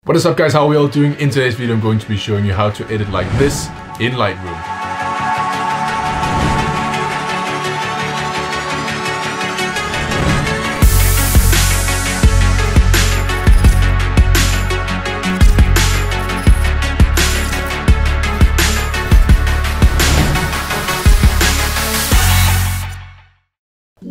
What is up guys, how are we all doing? In today's video I'm going to be showing you how to edit like this in Lightroom.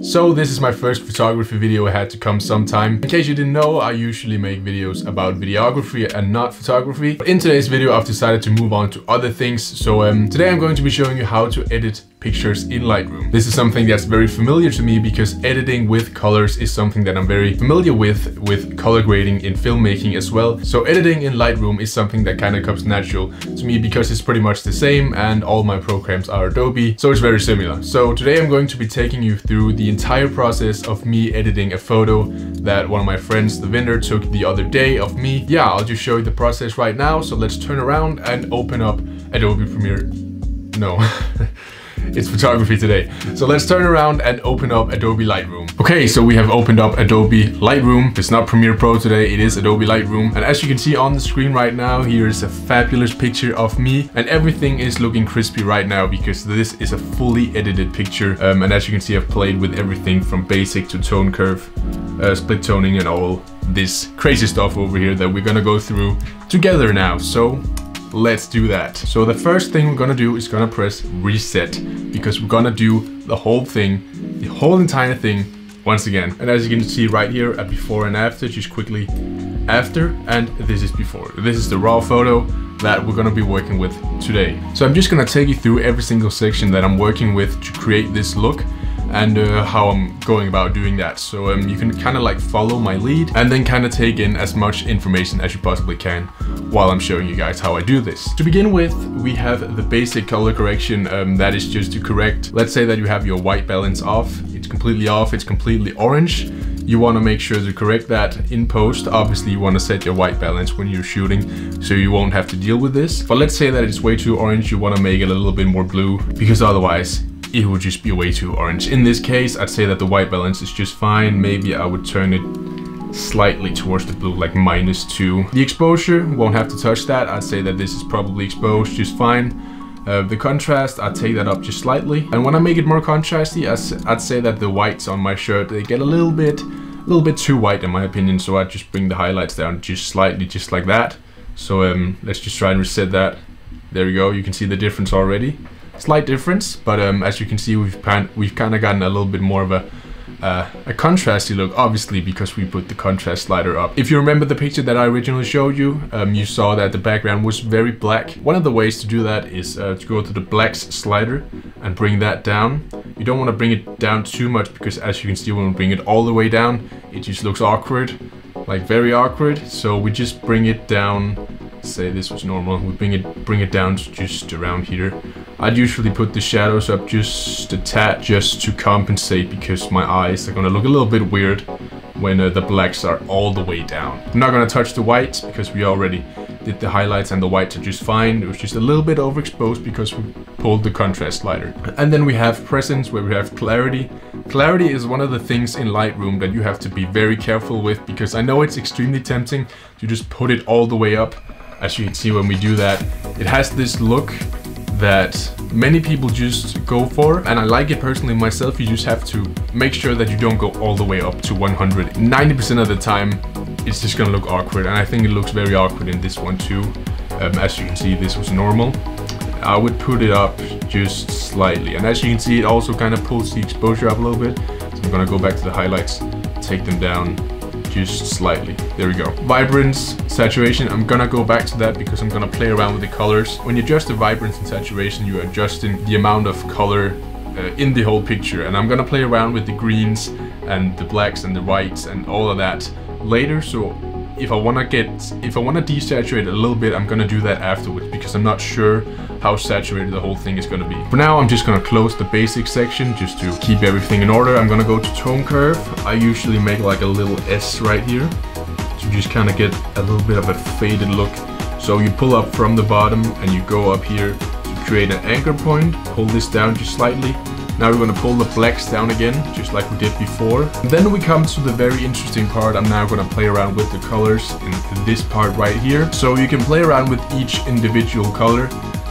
So this is my first photography video. It had to come sometime. In case you didn't know, I usually make videos about videography and not photography. But in today's video, I've decided to move on to other things. So today I'm going to be showing you how to edit pictures in Lightroom. This is something that's very familiar to me because editing with colors is something that I'm very familiar with color grading in filmmaking as well. So editing in Lightroom is something that kind of comes natural to me because it's pretty much the same and all my programs are Adobe, so it's very similar. So today I'm going to be taking you through the entire process of me editing a photo that one of my friends, the vendor, took the other day of me. Yeah, I'll just show you the process right now. So let's turn around and open up Adobe Premiere. No. It's photography today. So let's turn around and open up Adobe Lightroom. Okay, so we have opened up Adobe Lightroom. It's not Premiere Pro today, it is Adobe Lightroom. And as you can see on the screen right now, here is a fabulous picture of me. And everything is looking crispy right now because this is a fully edited picture. And as you can see, I've played with everything from basic to tone curve, split toning and all this crazy stuff over here that we're gonna go through together now. So let's do that. So the first thing we're gonna do is gonna press reset because we're gonna do the whole thing, the whole entire thing once again. And as you can see right here, a before and after, just quickly after, and this is before. This is the raw photo that we're gonna be working with today. So I'm just gonna take you through every single section that I'm working with to create this look and how I'm going about doing that. So you can kind of like follow my lead and then kind of take in as much information as you possibly can while I'm showing you guys how I do this. To begin with, we have the basic color correction that is just to correct. Let's say that you have your white balance off, it's completely orange. You want to make sure to correct that in post. Obviously you want to set your white balance when you're shooting so you won't have to deal with this. But let's say that it's way too orange, you want to make it a little bit more blue because otherwise it would just be way too orange. In this case, I'd say that the white balance is just fine. Maybe I would turn it slightly towards the blue, like -2. The exposure, won't have to touch that. I'd say that this is probably exposed just fine. The contrast, I'd take that up just slightly. And when I make it more contrasty, I'd say that the whites on my shirt, they get a little bit too white in my opinion. So I'd just bring the highlights down just slightly, just like that. So let's just try and reset that. There we go, you can see the difference already. Slight difference, but as you can see, we've kind of gotten a little bit more of a contrasty look, obviously because we put the contrast slider up. If you remember the picture that I originally showed you, you saw that the background was very black. One of the ways to do that is to go to the blacks slider and bring that down. You don't want to bring it down too much because as you can see, when we bring it all the way down, it just looks awkward, like very awkward. So we just bring it down. Say this was normal, we bring it down to just around here. I'd usually put the shadows up just a tad just to compensate because my eyes are gonna look a little bit weird when the blacks are all the way down. I'm not gonna touch the whites because we already did the highlights and the whites are just fine. It was just a little bit overexposed because we pulled the contrast slider. And then we have presence where we have clarity. Clarity is one of the things in Lightroom that you have to be very careful with because I know it's extremely tempting to just put it all the way up. As you can see when we do that, it has this look that many people just go for, and I like it personally myself. You just have to make sure that you don't go all the way up to 100. 90% of the time, it's just gonna look awkward, and I think it looks very awkward in this one too. As you can see, this was normal. I would put it up just slightly, and as you can see, it also kind of pulls the exposure up a little bit. So I'm gonna go back to the highlights, take them down just slightly. There we go. Vibrance, saturation, I'm gonna go back to that because I'm gonna play around with the colors. When you adjust the vibrance and saturation, you're adjusting the amount of color in the whole picture. And I'm gonna play around with the greens and the blacks and the whites and all of that later. So if I wanna desaturate a little bit, I'm gonna do that afterwards because I'm not sure how saturated the whole thing is gonna be. For now, I'm just gonna close the basic section just to keep everything in order. I'm gonna go to tone curve. I usually make like a little S right here to just kind of get a little bit of a faded look. So you pull up from the bottom and you go up here to create an anchor point. Hold this down just slightly Now we're gonna pull the blacks down again, just like we did before. And then we come to the very interesting part. I'm now gonna play around with the colors in this part right here. So you can play around with each individual color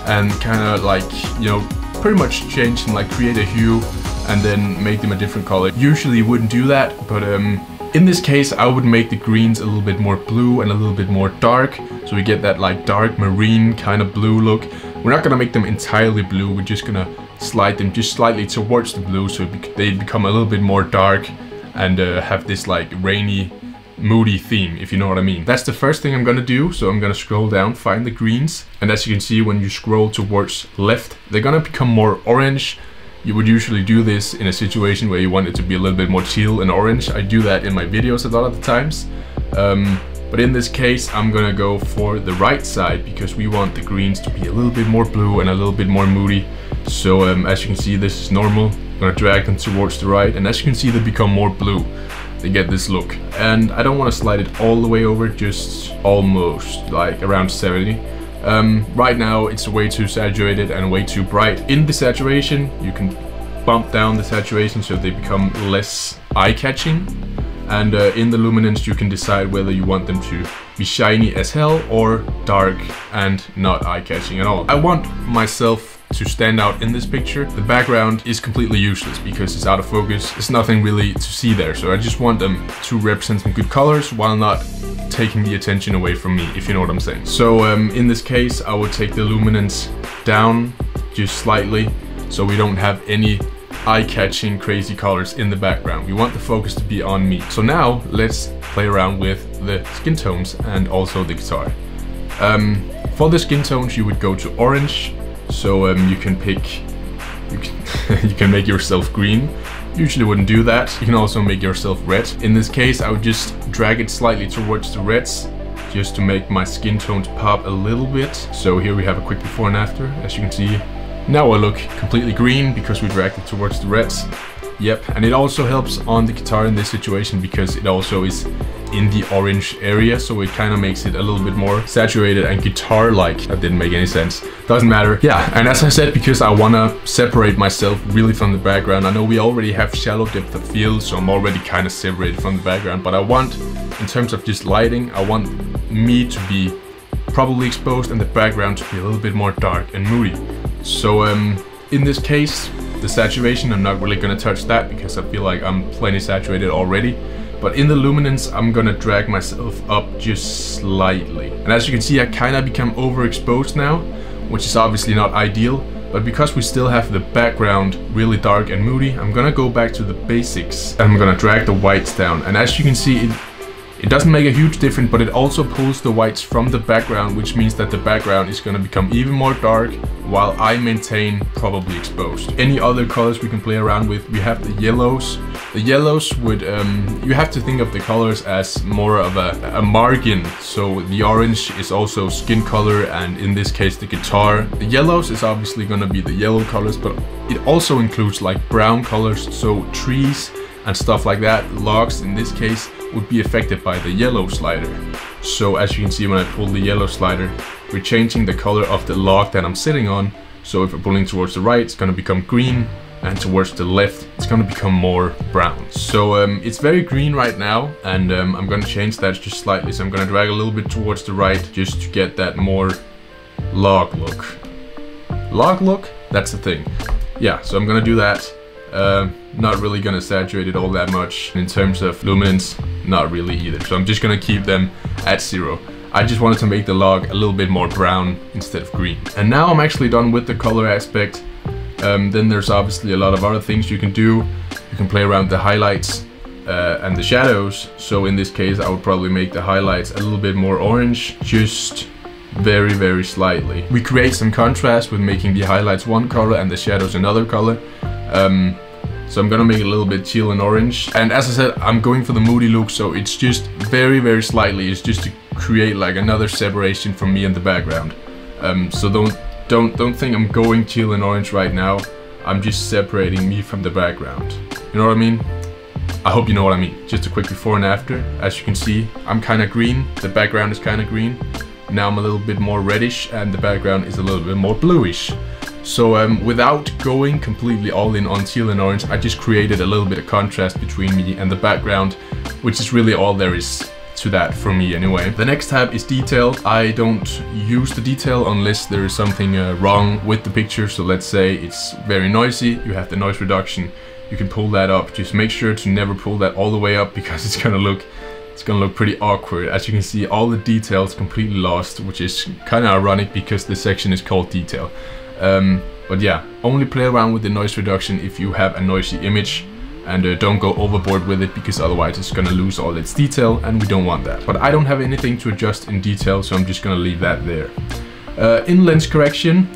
and kind of like, you know, pretty much change and like create a hue and then make them a different color. Usually you wouldn't do that, but in this case I would make the greens a little bit more blue and a little bit more dark, so we get that like dark marine kind of blue look. We're not gonna make them entirely blue, we're just gonna slide them just slightly towards the blue so they become a little bit more dark and have this like rainy, moody theme, if you know what I mean. That's the first thing I'm gonna do. So I'm gonna scroll down, find the greens, and as you can see, when you scroll towards left, they're gonna become more orange. You would usually do this in a situation where you want it to be a little bit more teal and orange. I do that in my videos a lot of the times. But in this case, I'm gonna go for the right side because we want the greens to be a little bit more blue and a little bit more moody. So as you can see, this is normal. I'm gonna drag them towards the right, and as you can see, they become more blue. They get this look. And I don't want to slide it all the way over, just almost like around 70. Right now it's way too saturated and way too bright. In the saturation, you can bump down the saturation so they become less eye-catching. And in the luminance, you can decide whether you want them to be shiny as hell or dark and not eye-catching at all. I want myself to stand out in this picture. The background is completely useless because it's out of focus. There's nothing really to see there. So I just want them to represent some good colors while not taking the attention away from me, if you know what I'm saying. So in this case, I would take the luminance down just slightly so we don't have any eye-catching crazy colors in the background. We want the focus to be on me. So now let's play around with the skin tones and also the guitar. For the skin tones, you would go to orange. So you can pick, you can make yourself green. Usually wouldn't do that. You can also make yourself red. In this case, I would just drag it slightly towards the reds just to make my skin tones pop a little bit. So here we have a quick before and after, as you can see. Now I look completely green because we dragged it towards the reds. Yep, and it also helps on the guitar in this situation because it also is in the orange area, so it kind of makes it a little bit more saturated and guitar-like. That didn't make any sense. Doesn't matter. Yeah, and as I said, because I want to separate myself really from the background. I know we already have shallow depth of field, so I'm already kind of separated from the background, but I want, in terms of just lighting, I want me to be probably exposed and the background to be a little bit more dark and moody. So in this case, the saturation, I'm not really gonna touch that because I feel like I'm plenty saturated already. But in the luminance, I'm gonna drag myself up just slightly. And as you can see, I kind of become overexposed now, which is obviously not ideal. But because we still have the background really dark and moody, I'm gonna go back to the basics and I'm gonna drag the whites down. And as you can see, it doesn't make a huge difference, but it also pulls the whites from the background, which means that the background is going to become even more dark while I maintain probably exposed. Any other colors we can play around with, we have the yellows. The yellows would, you have to think of the colors as more of a margin. So the orange is also skin color, and in this case the guitar. The yellows is obviously going to be the yellow colors, but it also includes like brown colors, so trees and stuff like that. Logs in this case would be affected by the yellow slider. So as you can see, when I pull the yellow slider, we're changing the color of the log that I'm sitting on. So if we're pulling towards the right, it's going to become green, and towards the left, it's going to become more brown. So it's very green right now, and I'm going to change that just slightly. So I'm going to drag a little bit towards the right just to get that more log look. Log look? That's the thing. Yeah, so I'm going to do that. Not really gonna saturate it all that much. In terms of luminance, not really either. So I'm just gonna keep them at 0. I just wanted to make the log a little bit more brown instead of green. And now I'm actually done with the color aspect. Then there's obviously a lot of other things you can do. You can play around the highlights and the shadows. So in this case, I would probably make the highlights a little bit more orange, just very, very slightly. We create some contrast with making the highlights one color and the shadows another color. So I'm gonna make it a little bit teal and orange. And as I said, I'm going for the moody look, so it's just very, very slightly. It's just to create like another separation from me and the background. So don't think I'm going teal and orange right now. I'm just separating me from the background. You know what I mean? I hope you know what I mean. Just a quick before and after. As you can see, I'm kind of green. The background is kind of green. Now I'm a little bit more reddish and the background is a little bit more bluish. So without going completely all in on teal and orange, I just created a little bit of contrast between me and the background, which is really all there is to that for me anyway. The next tab is detail. I don't use the detail unless there is something wrong with the picture. So let's say it's very noisy, you have the noise reduction, you can pull that up. Just make sure to never pull that all the way up because it's gonna look pretty awkward. As you can see, all the details completely lost, which is kind of ironic because this section is called detail. But yeah, only play around with the noise reduction if you have a noisy image, and don't go overboard with it because otherwise it's gonna lose all its detail and we don't want that. But I don't have anything to adjust in detail, so I'm just gonna leave that there. In lens correction,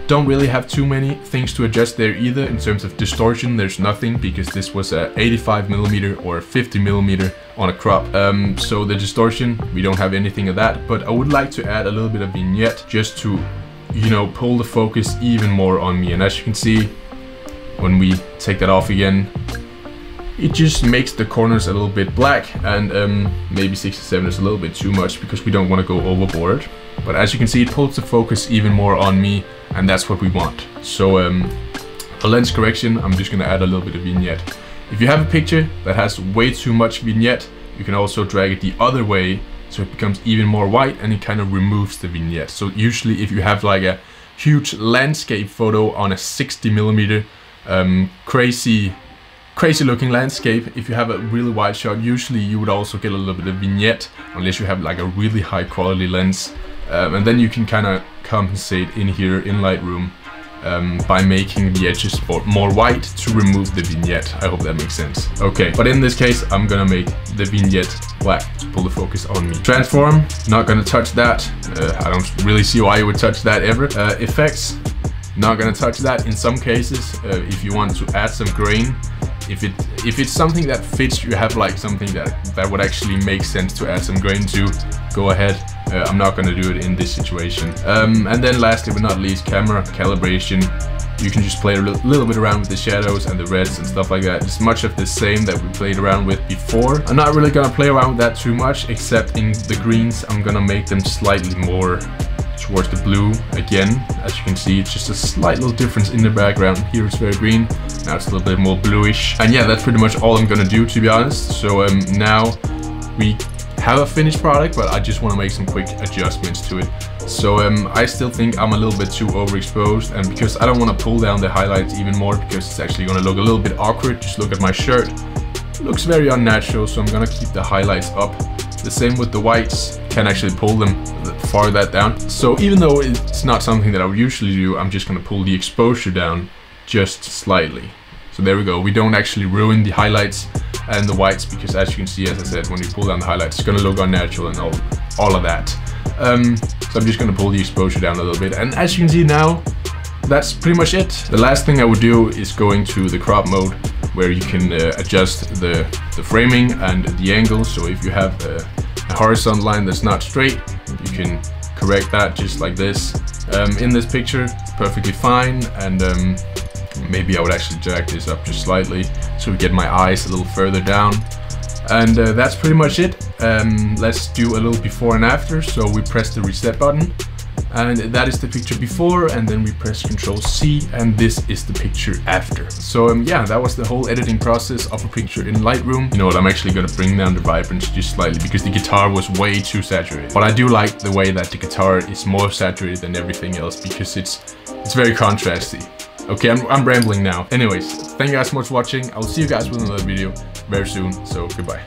don't really have too many things to adjust there either. In terms of distortion, there's nothing because this was a 85mm or 50mm on a crop. So the distortion, we don't have anything of that, but I would like to add a little bit of vignette just to, you know, pull the focus even more on me. And as you can see, when we take that off again, it just makes the corners a little bit black, and maybe 67 is a little bit too much because we don't want to go overboard. But as you can see, it pulls the focus even more on me, and that's what we want. So for lens correction, I'm just gonna add a little bit of vignette. If you have a picture that has way too much vignette, you can also drag it the other way so it becomes even more white and it kind of removes the vignette. So usually if you have like a huge landscape photo on a 60mm crazy looking landscape, if you have a really wide shot, usually you would also get a little bit of vignette unless you have like a really high quality lens, and then you can kind of compensate in here in Lightroom by making the edges more white to remove the vignette. I hope that makes sense. Okay, but in this case I'm gonna make the vignette black to pull the focus on me. Transform, not gonna touch that. I don't really see why you would touch that ever. Effects, not gonna touch that. In some cases, if you want to add some grain, if it's something that fits, you have like something that would actually make sense to add some grain to, go ahead. I'm not gonna do it in this situation. And then lastly but not least, camera calibration. You can just play a little bit around with the shadows and the reds and stuff like that. It's much of the same that we played around with before. I'm not really gonna play around with that too much, except in the greens. I'm gonna make them slightly more towards the blue again. As you can see, it's just a slight little difference in the background. Here it's very green, now it's a little bit more bluish. And yeah, that's pretty much all I'm gonna do, to be honest. So now we have a finished product, but I just want to make some quick adjustments to it. So I still think I'm a little bit too overexposed, and because I don't want to pull down the highlights even more because it's actually going to look a little bit awkward. Just look at my shirt, it looks very unnatural, so I'm gonna keep the highlights up. The same with the whites, can actually pull them far that down. So even though it's not something that I would usually do, I'm just gonna pull the exposure down just slightly. So there we go, we don't actually ruin the highlights and the whites, because as you can see, as I said, when you pull down the highlights, it's gonna look unnatural and all of that. So I'm just gonna pull the exposure down a little bit, and as you can see now, that's pretty much it. The last thing I would do is going to the crop mode, where you can adjust the framing and the angle. So if you have a horizontal line that's not straight, you can correct that just like this. In this picture, it's perfectly fine, and maybe I would actually drag this up just slightly so we get my eyes a little further down. And that's pretty much it. Let's do a little before and after. So we press the reset button, and that is the picture before, and then we press Ctrl+C, and this is the picture after. So yeah, that was the whole editing process of a picture in Lightroom. You know what, I'm actually gonna bring down the vibrance just slightly because the guitar was way too saturated. But I do like the way that the guitar is more saturated than everything else, because it's very contrasty. Okay, I'm rambling now. Anyways, thank you guys so much for watching. I'll see you guys with another video very soon, so goodbye.